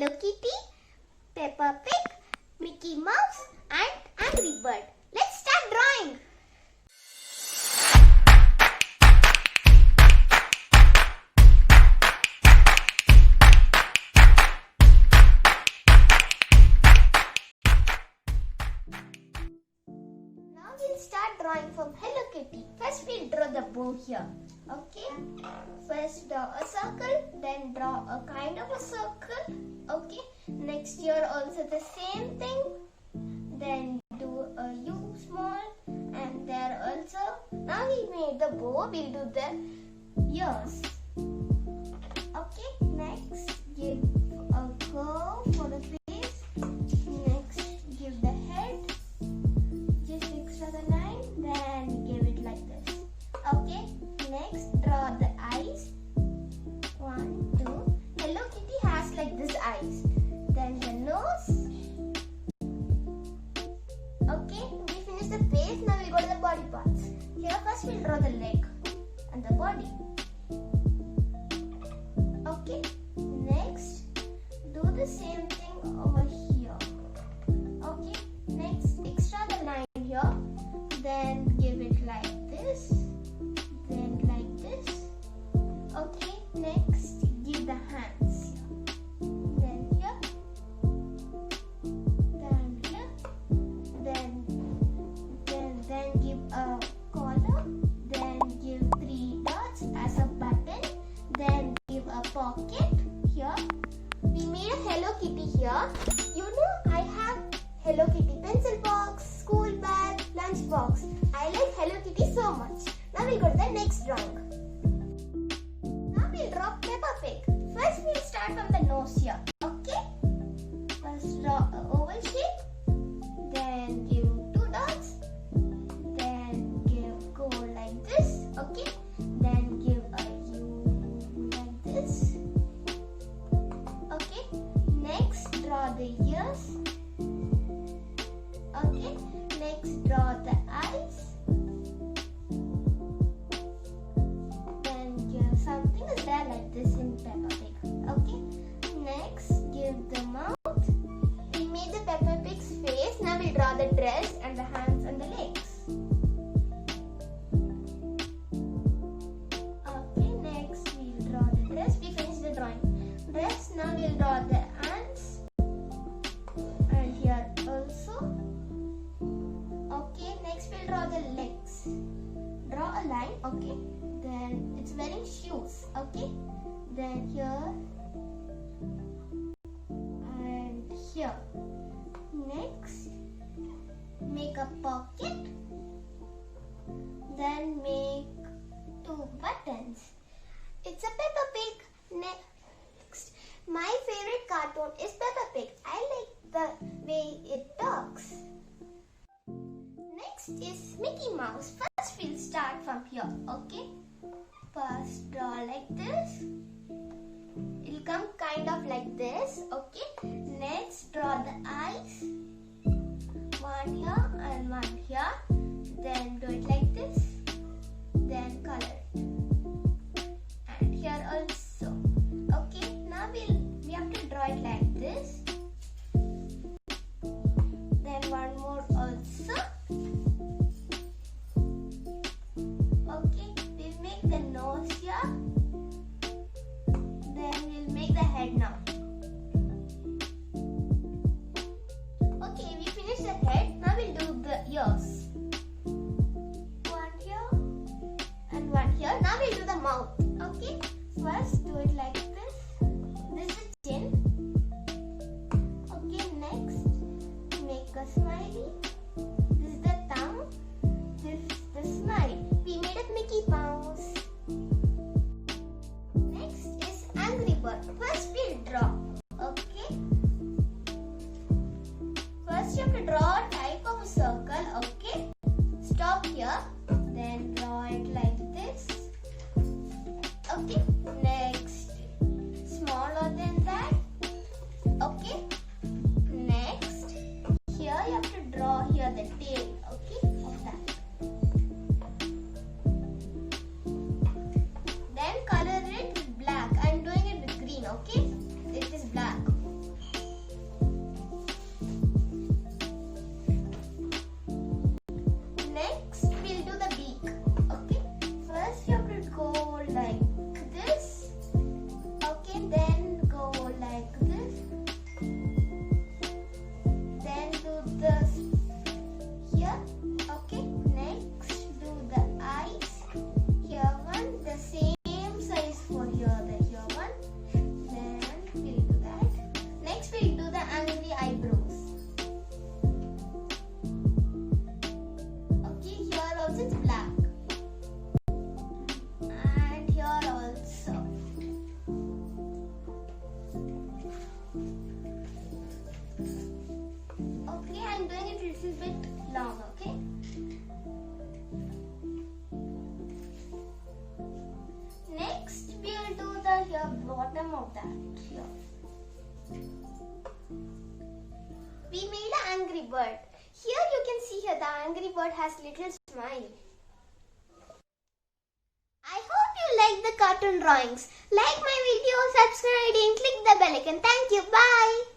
Hellokitty, Peppa Pig, Mickey Mouse and Angry Bird. Let's start drawing. Now we'll start drawing from Hellokitty. First we'll draw the bow here. Okay, first draw a circle, then draw a kind of a circle. Okay, next here also the same thing, then do a U small, and there also. Now we made the bow, we'll do the ears. Okay, next give a curve for the face. Next give the head, just extra the line, then give it like this. Okay, next draw the eyes. 1, 2. Hellokitty has like this eyes. Then the nose. Okay, we finished the face. Now we'll go to the body parts. Here first we'll draw the leg and the body. Okay, next do the same thing over here. Okay, next extra the line here. Then give it like this. Then like this. Okay, next give the hands. Then here. Then here. Then give a collar. Then give 3 dots as a button. Then give a pocket here. We made a Hellokitty here. You know I have Hellokitty pencil box, school bag, lunch box. I like Hellokitty so much. Now we'll go to the next drawing. Now we'll draw Peppa Pig. First we'll start from the nose here. Okay? First draw an oval shape. Then give 2 dots. Then go like this. Okay? Then give a U like this. Okay? Next draw the ears. Okay? Next draw the eyes. Something is there like this in Peppa Pig. Okay. Next, give the mouth. We made the Peppa Pig's face. Now we'll draw the dress and the hands and the legs. Okay. Next, we'll draw the dress. We finished the drawing. Dress. Now we'll draw the hands. And here also. Okay. Next, we'll draw the legs. Draw a line. Okay. Then it's wearing shoes. Okay. Then here and here. Next, make a pocket. Then make 2 buttons. It's a Peppa Pig. Next, my favorite cartoon is Peppa Pig. I like the way it talks. Next is Mickey Mouse. First we'll start from here. Okay. First draw like this. It'll come kind of like this. Okay. Next draw the eyes. 1 here and 1 here. Then do it like this. Then color it. And here also. Okay. Now we have to draw it like this. Then 1 more also. The nose here. Then we'll make the head now. Okay, we finished the head. Now we'll do the ears. 1 here and 1 here. Now we'll do the mouth. Okay, first do it like this. This is the chin. Okay, next make a smiley. This is the thumb. This is the smile. We made a Mickey Mouse. First we'll draw. Okay. First you have to draw a type of a circle. Okay. Stop here. Then draw it like this. the bottom of that here. We made an angry bird. Here you can see here the angry bird has little smile. I hope you like the cartoon drawings. Like my video, subscribe and click the bell icon. Thank you. Bye.